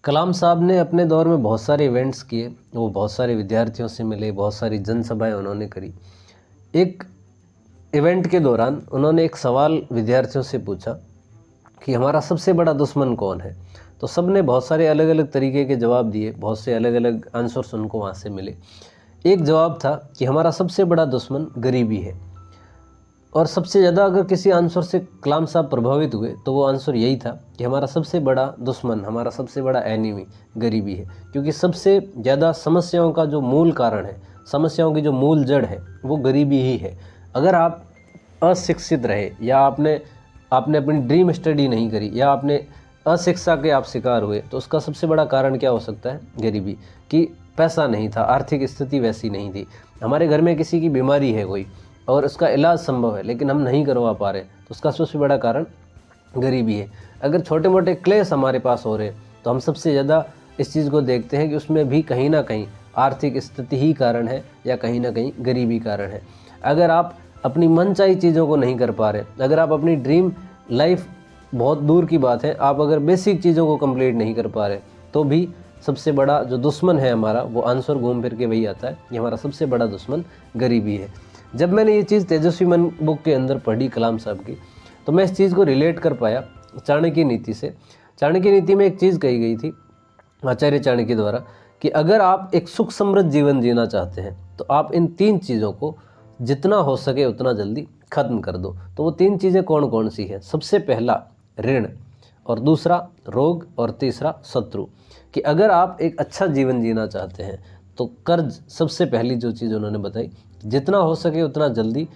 कलाम साहब ने अपने दौर में बहुत सारे इवेंट्स किए, वो बहुत सारे विद्यार्थियों से मिले, बहुत सारी जनसभाएं उन्होंने करी। एक इवेंट के दौरान उन्होंने एक सवाल विद्यार्थियों से पूछा कि हमारा सबसे बड़ा दुश्मन कौन है। तो सब ने बहुत सारे अलग अलग तरीके के जवाब दिए, बहुत से अलग अलग आंसर्स उनको वहाँ से मिले। एक जवाब था कि हमारा सबसे बड़ा दुश्मन गरीबी है। और सबसे ज़्यादा अगर किसी आंसर से कलाम साहब प्रभावित हुए तो वो आंसर यही था कि हमारा सबसे बड़ा दुश्मन, हमारा सबसे बड़ा एनिमी गरीबी है। क्योंकि सबसे ज़्यादा समस्याओं का जो मूल कारण है, समस्याओं की जो मूल जड़ है, वो गरीबी ही है। अगर आप अशिक्षित रहे या आपने अपनी ड्रीम स्टडी नहीं करी या आपने अशिक्षा के आप शिकार हुए, तो उसका सबसे बड़ा कारण क्या हो सकता है? गरीबी। कि पैसा नहीं था, आर्थिक स्थिति वैसी नहीं थी। हमारे घर में किसी की बीमारी है कोई और उसका इलाज संभव है लेकिन हम नहीं करवा पा रहे, तो उसका सबसे बड़ा कारण गरीबी है। अगर छोटे मोटे क्लेश हमारे पास हो रहे तो हम सबसे ज़्यादा इस चीज़ को देखते हैं कि उसमें भी कहीं ना कहीं आर्थिक स्थिति ही कारण है या कहीं ना कहीं गरीबी कारण है। अगर आप अपनी मनचाही चीज़ों को नहीं कर पा रहे, अगर आप अपनी ड्रीम लाइफ, बहुत दूर की बात है, आप अगर बेसिक चीज़ों को कंप्लीट नहीं कर पा रहे, तो भी सबसे बड़ा जो दुश्मन है हमारा, वो आंसर घूम फिर के वही आता है कि हमारा सबसे बड़ा दुश्मन गरीबी है। जब मैंने ये चीज़ तेजस्वी मन बुक के अंदर पढ़ी कलाम साहब की, तो मैं इस चीज़ को रिलेट कर पाया चाणक्य नीति से। चाणक्य नीति में एक चीज़ कही गई थी आचार्य चाणक्य द्वारा कि अगर आप एक सुख समृद्ध जीवन जीना चाहते हैं तो आप इन 3 चीज़ों को जितना हो सके उतना जल्दी खत्म कर दो। तो वो 3 चीज़ें कौन कौन सी हैं? सबसे पहला ऋण, और दूसरा रोग, और तीसरा शत्रु। कि अगर आप एक अच्छा जीवन जीना चाहते हैं तो कर्ज सबसे पहली जो चीज़ उन्होंने बताई, जितना हो सके उतना जल्दी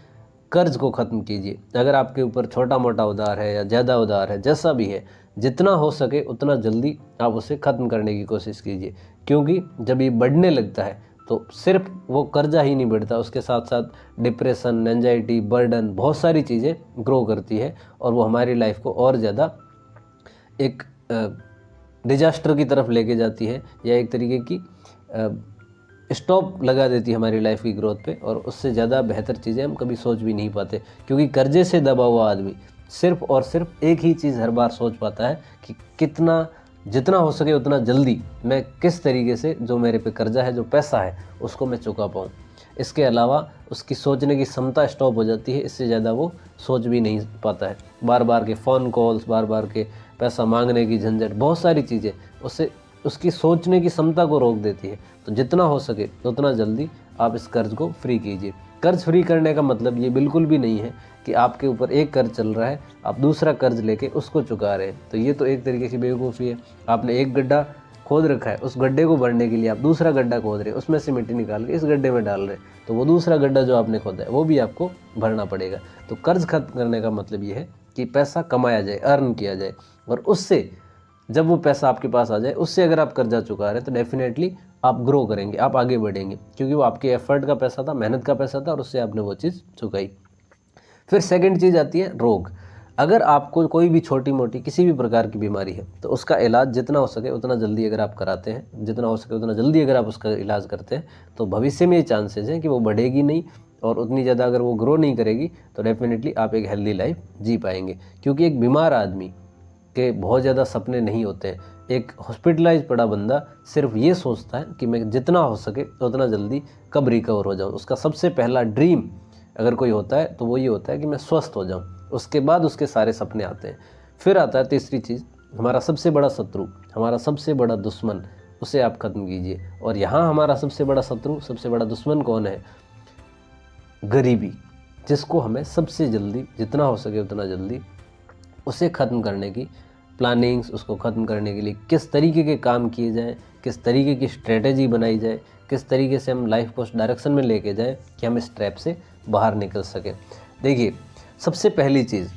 कर्ज को ख़त्म कीजिए। अगर आपके ऊपर छोटा मोटा उधार है या ज़्यादा उधार है, जैसा भी है, जितना हो सके उतना जल्दी आप उसे ख़त्म करने की कोशिश कीजिए। क्योंकि जब ये बढ़ने लगता है तो सिर्फ वो कर्जा ही नहीं बढ़ता, उसके साथ साथ डिप्रेशन, एंजाइटी, बर्डन, बहुत सारी चीज़ें ग्रो करती है और वो हमारी लाइफ को और ज़्यादा एक डिजास्टर की तरफ लेके जाती है या एक तरीके की स्टॉप लगा देती है हमारी लाइफ की ग्रोथ पे। और उससे ज़्यादा बेहतर चीज़ें हम कभी सोच भी नहीं पाते, क्योंकि कर्जे से दबा हुआ आदमी सिर्फ और सिर्फ एक ही चीज़ हर बार सोच पाता है कि जितना हो सके उतना जल्दी मैं किस तरीके से जो मेरे पे कर्जा है, जो पैसा है, उसको मैं चुका पाऊँ। इसके अलावा उसकी सोचने की क्षमता स्टॉप हो जाती है, इससे ज़्यादा वो सोच भी नहीं पाता है। बार बार के फ़ोन कॉल्स, बार बार के पैसा मांगने की झंझट, बहुत सारी चीज़ें उसकी सोचने की क्षमता को रोक देती है। तो जितना हो सके उतना जल्दी आप इस कर्ज को फ्री कीजिए। कर्ज फ्री करने का मतलब ये बिल्कुल भी नहीं है कि आपके ऊपर एक कर्ज चल रहा है, आप दूसरा कर्ज लेके उसको चुका रहे हैं, तो ये तो एक तरीके की बेवकूफ़ी है। आपने एक गड्ढा खोद रखा है, उस गड्ढे को भरने के लिए आप दूसरा गड्ढा खोद रहे हैं, उसमें से मिट्टी निकाल के इस गड्ढे में डाल रहे हैं, तो वो दूसरा गड्ढा जो आपने खोदा है वो भी आपको भरना पड़ेगा। तो कर्ज खत्म करने का मतलब ये है कि पैसा कमाया जाए, अर्न किया जाए, और उससे जब वो पैसा आपके पास आ जाए, उससे अगर आप कर्जा चुका रहे हैं तो डेफिनेटली आप ग्रो करेंगे, आप आगे बढ़ेंगे, क्योंकि वो आपके एफर्ट का पैसा था, मेहनत का पैसा था, और उससे आपने वो चीज़ चुकाई। फिर सेकंड चीज़ आती है रोग। अगर आपको कोई भी छोटी मोटी किसी भी प्रकार की बीमारी है तो उसका इलाज जितना हो सके उतना जल्दी अगर आप कराते हैं, जितना हो सके उतना जल्दी अगर आप उसका इलाज करते हैं, तो भविष्य में ये चांसेस हैं कि वो बढ़ेगी नहीं, और उतनी ज़्यादा अगर वो ग्रो नहीं करेगी तो डेफिनेटली आप एक हेल्दी लाइफ जी पाएंगे। क्योंकि एक बीमार आदमी के बहुत ज़्यादा सपने नहीं होते हैं। एक हॉस्पिटलाइज पड़ा बंदा सिर्फ ये सोचता है कि मैं जितना हो सके उतना जल्दी कब रिकवर हो जाऊँ। उसका सबसे पहला ड्रीम अगर कोई होता है तो वो ये होता है कि मैं स्वस्थ हो जाऊँ, उसके बाद उसके सारे सपने आते हैं। फिर आता है तीसरी चीज़, हमारा सबसे बड़ा शत्रु, हमारा सबसे बड़ा दुश्मन, उसे आप ख़त्म कीजिए। और यहाँ हमारा सबसे बड़ा शत्रु, सबसे बड़ा दुश्मन कौन है? गरीबी, जिसको हमें सबसे जल्दी, जितना हो सके उतना जल्दी उसे ख़त्म करने की प्लानिंग्स, उसको ख़त्म करने के लिए किस तरीके के काम किए जाएं, किस तरीके की स्ट्रेटेजी बनाई जाए, किस तरीके से हम लाइफ को उस डायरेक्शन में लेके जाएं कि हम इस ट्रैप से बाहर निकल सकें। देखिए, सबसे पहली चीज़,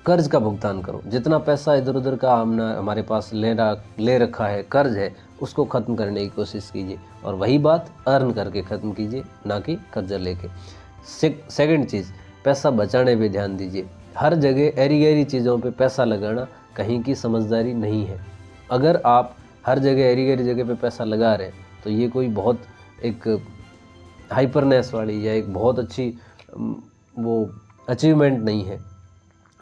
कर्ज का भुगतान करो। जितना पैसा इधर उधर का हमारे पास ले रखा है, कर्ज है, उसको ख़त्म करने की कोशिश कीजिए, और वही बात अर्न करके ख़त्म कीजिए, ना कि कर्जा लेके। सेकंड चीज़, पैसा बचाने पे ध्यान दीजिए। हर जगह ऐरी गैरी चीज़ों पे पैसा लगाना कहीं की समझदारी नहीं है। अगर आप हर जगह ऐरी गैरी जगह पे पैसा लगा रहे हैं तो ये कोई बहुत एक हाइपरनेस वाली या एक बहुत अच्छी वो अचीवमेंट नहीं है।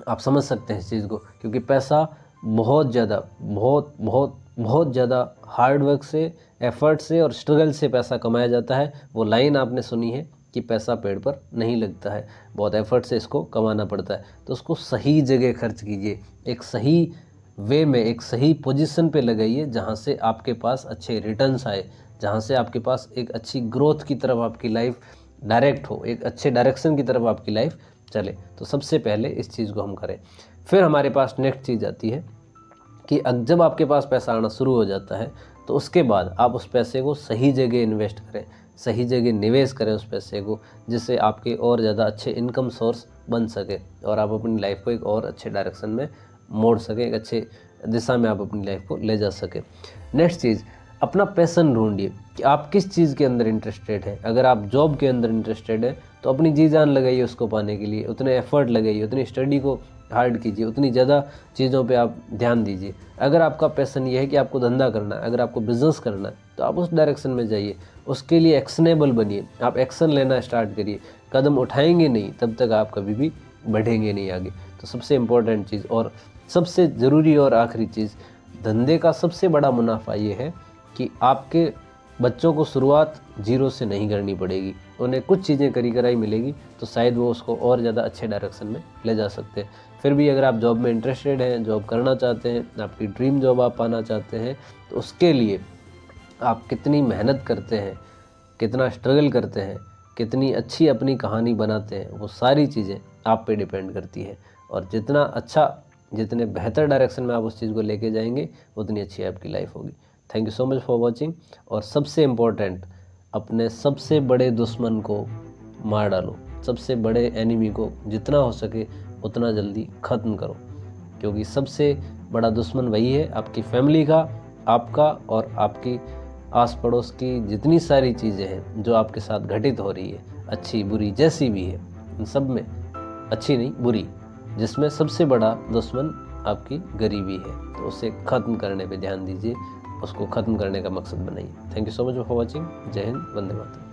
आप समझ सकते हैं इस चीज़ को, क्योंकि पैसा बहुत ज़्यादा बहुत बहुत बहुत ज़्यादा हार्ड वर्क से, एफर्ट से और स्ट्रगल से पैसा कमाया जाता है। वो लाइन आपने सुनी है कि पैसा पेड़ पर नहीं लगता है, बहुत एफर्ट से इसको कमाना पड़ता है। तो उसको सही जगह खर्च कीजिए, एक सही वे में, एक सही पोजीशन पे लगाइए जहाँ से आपके पास अच्छे रिटर्न्स आए, जहाँ से आपके पास एक अच्छी ग्रोथ की तरफ आपकी लाइफ डायरेक्ट हो, एक अच्छे डायरेक्शन की तरफ आपकी लाइफ चले। तो सबसे पहले इस चीज़ को हम करें। फिर हमारे पास नेक्स्ट चीज़ आती है कि जब आपके पास पैसा आना शुरू हो जाता है तो उसके बाद आप उस पैसे को सही जगह इन्वेस्ट करें, सही जगह निवेश करें उस पैसे को, जिससे आपके और ज़्यादा अच्छे इनकम सोर्स बन सके और आप अपनी लाइफ को एक और अच्छे डायरेक्शन में मोड़ सकें, एक अच्छे दिशा में आप अपनी लाइफ को ले जा सकें। नेक्स्ट चीज़, अपना पैसन ढूंढिए कि आप किस चीज़ के अंदर इंटरेस्टेड हैं। अगर आप जॉब के अंदर इंटरेस्टेड है तो अपनी जी जान लगाइए उसको पाने के लिए, उतने एफर्ट लगाइए, उतनी स्टडी को हार्ड कीजिए, उतनी ज़्यादा चीज़ों पे आप ध्यान दीजिए। अगर आपका पैसन ये है कि आपको धंधा करना है, अगर आपको बिज़नेस करना है, तो आप उस डायरेक्शन में जाइए, उसके लिए एक्शनेबल बनिए, आप एक्शन लेना स्टार्ट करिए। कदम उठाएंगे नहीं तब तक आप कभी भी बढ़ेंगे नहीं आगे। तो सबसे इम्पोर्टेंट चीज़ और सबसे ज़रूरी और आखिरी चीज़, धंधे का सबसे बड़ा मुनाफा ये है कि आपके बच्चों को शुरुआत जीरो से नहीं करनी पड़ेगी, उन्हें कुछ चीज़ें करी कराई मिलेगी तो शायद वो उसको और ज़्यादा अच्छे डायरेक्शन में ले जा सकते हैं। फिर भी अगर आप जॉब में इंटरेस्टेड हैं, जॉब करना चाहते हैं, आपकी ड्रीम जॉब आप पाना चाहते हैं, तो उसके लिए आप कितनी मेहनत करते हैं, कितना स्ट्रगल करते हैं, कितनी अच्छी अपनी कहानी बनाते हैं, वो सारी चीज़ें आप पे डिपेंड करती है। और जितना अच्छा, जितने बेहतर डायरेक्शन में आप उस चीज़ को लेके जाएंगे, उतनी अच्छी आपकी लाइफ होगी। Thank you so much for watching. और सबसे इम्पोर्टेंट, अपने सबसे बड़े दुश्मन को मार डालो, सबसे बड़े एनिमी को जितना हो सके उतना जल्दी ख़त्म करो, क्योंकि सबसे बड़ा दुश्मन वही है, आपकी फैमिली का, आपका और आपकी आस पड़ोस की जितनी सारी चीज़ें हैं जो आपके साथ घटित हो रही है, अच्छी बुरी जैसी भी है, इन सब में अच्छी नहीं बुरी, जिसमें सबसे बड़ा दुश्मन आपकी गरीबी है। तो उसे ख़त्म करने पे ध्यान दीजिए, उसको ख़त्म करने का मकसद बनाइए। Thank you so much for watching. जय हिंद, वंदे मातरम।